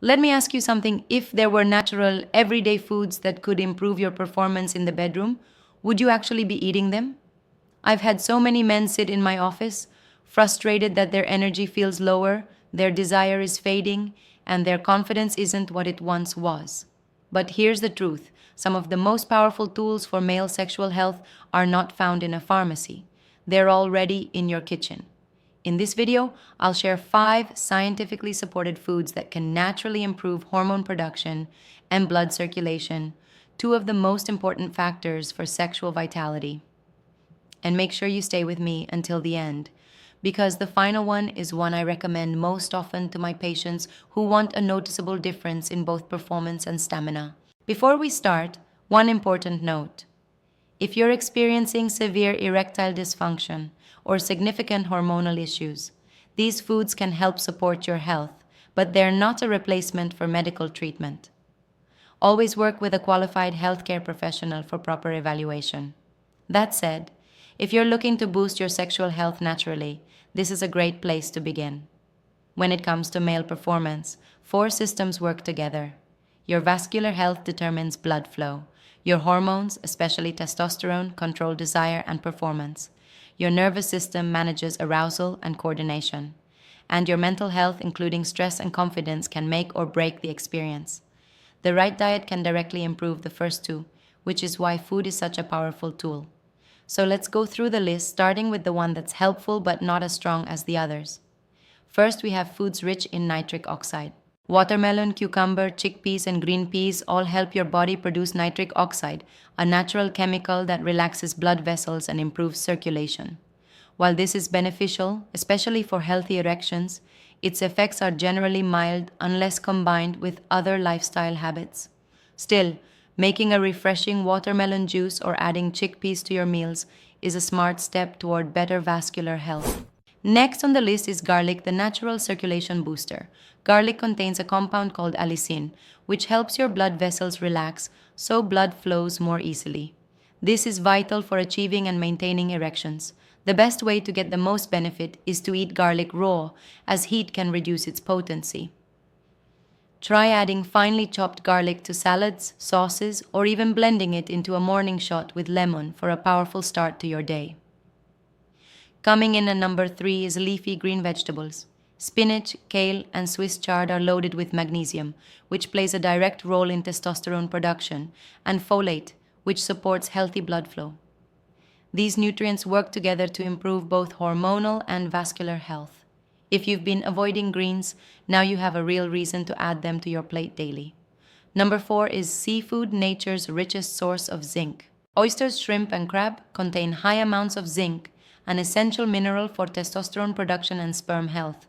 Let me ask you something. If there were natural, everyday foods that could improve your performance in the bedroom, would you actually be eating them? I've had so many men sit in my office, frustrated that their energy feels lower, their desire is fading, and their confidence isn't what it once was. But here's the truth: some of the most powerful tools for male sexual health are not found in a pharmacy, they're already in your kitchen. In this video, I'll share 5 scientifically supported foods that can naturally improve hormone production and blood circulation, two of the most important factors for sexual vitality. And make sure you stay with me until the end, because the final one is one I recommend most often to my patients who want a noticeable difference in both performance and stamina. Before we start, one important note. If you're experiencing severe erectile dysfunction or significant hormonal issues, these foods can help support your health, but they're not a replacement for medical treatment. Always work with a qualified healthcare professional for proper evaluation. That said, if you're looking to boost your sexual health naturally, this is a great place to begin. When it comes to male performance, 4 systems work together. Your vascular health determines blood flow. Your hormones, especially testosterone, control desire and performance. Your nervous system manages arousal and coordination. And your mental health, including stress and confidence, can make or break the experience. The right diet can directly improve the first 2, which is why food is such a powerful tool. So let's go through the list, starting with the one that's helpful but not as strong as the others. First, we have foods rich in nitric oxide. Watermelon, cucumber, chickpeas, and green peas all help your body produce nitric oxide, a natural chemical that relaxes blood vessels and improves circulation. While this is beneficial, especially for healthy erections, its effects are generally mild unless combined with other lifestyle habits. Still, making a refreshing watermelon juice or adding chickpeas to your meals is a smart step toward better vascular health. Next on the list is garlic, the natural circulation booster. Garlic contains a compound called allicin, which helps your blood vessels relax so blood flows more easily. This is vital for achieving and maintaining erections. The best way to get the most benefit is to eat garlic raw, as heat can reduce its potency. Try adding finely chopped garlic to salads, sauces, or even blending it into a morning shot with lemon for a powerful start to your day. Coming in at number 3 is leafy green vegetables. Spinach, kale, and Swiss chard are loaded with magnesium, which plays a direct role in testosterone production, and folate, which supports healthy blood flow. These nutrients work together to improve both hormonal and vascular health. If you've been avoiding greens, now you have a real reason to add them to your plate daily. Number 4 is seafood, nature's richest source of zinc. Oysters, shrimp, and crab contain high amounts of zinc, an essential mineral for testosterone production and sperm health.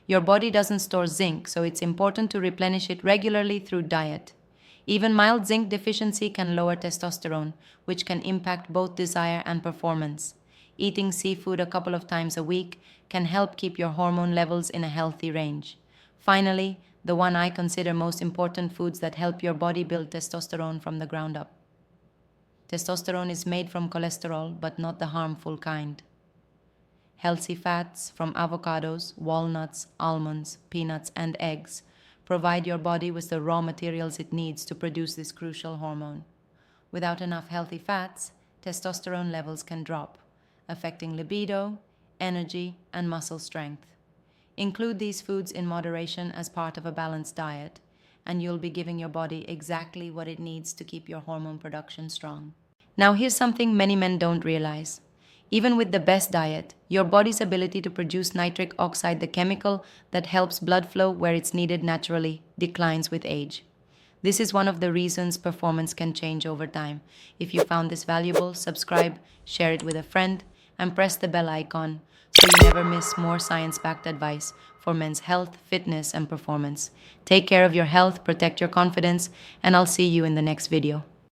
Your body doesn't store zinc, so it's important to replenish it regularly through diet. Even mild zinc deficiency can lower testosterone, which can impact both desire and performance. Eating seafood a couple of times a week can help keep your hormone levels in a healthy range. Finally, the one I consider most important: foods that help your body build testosterone from the ground up. Testosterone is made from cholesterol, but not the harmful kind. Healthy fats from avocados, walnuts, almonds, peanuts, and eggs provide your body with the raw materials it needs to produce this crucial hormone. Without enough healthy fats, testosterone levels can drop, affecting libido, energy, and muscle strength. Include these foods in moderation as part of a balanced diet, and you'll be giving your body exactly what it needs to keep your hormone production strong. Now here's something many men don't realize. Even with the best diet, your body's ability to produce nitric oxide, the chemical that helps blood flow where it's needed naturally, declines with age. This is one of the reasons performance can change over time. If you found this valuable, subscribe, share it with a friend, and press the bell icon so you never miss more science-backed advice for men's health, fitness, and performance. Take care of your health, protect your confidence, and I'll see you in the next video.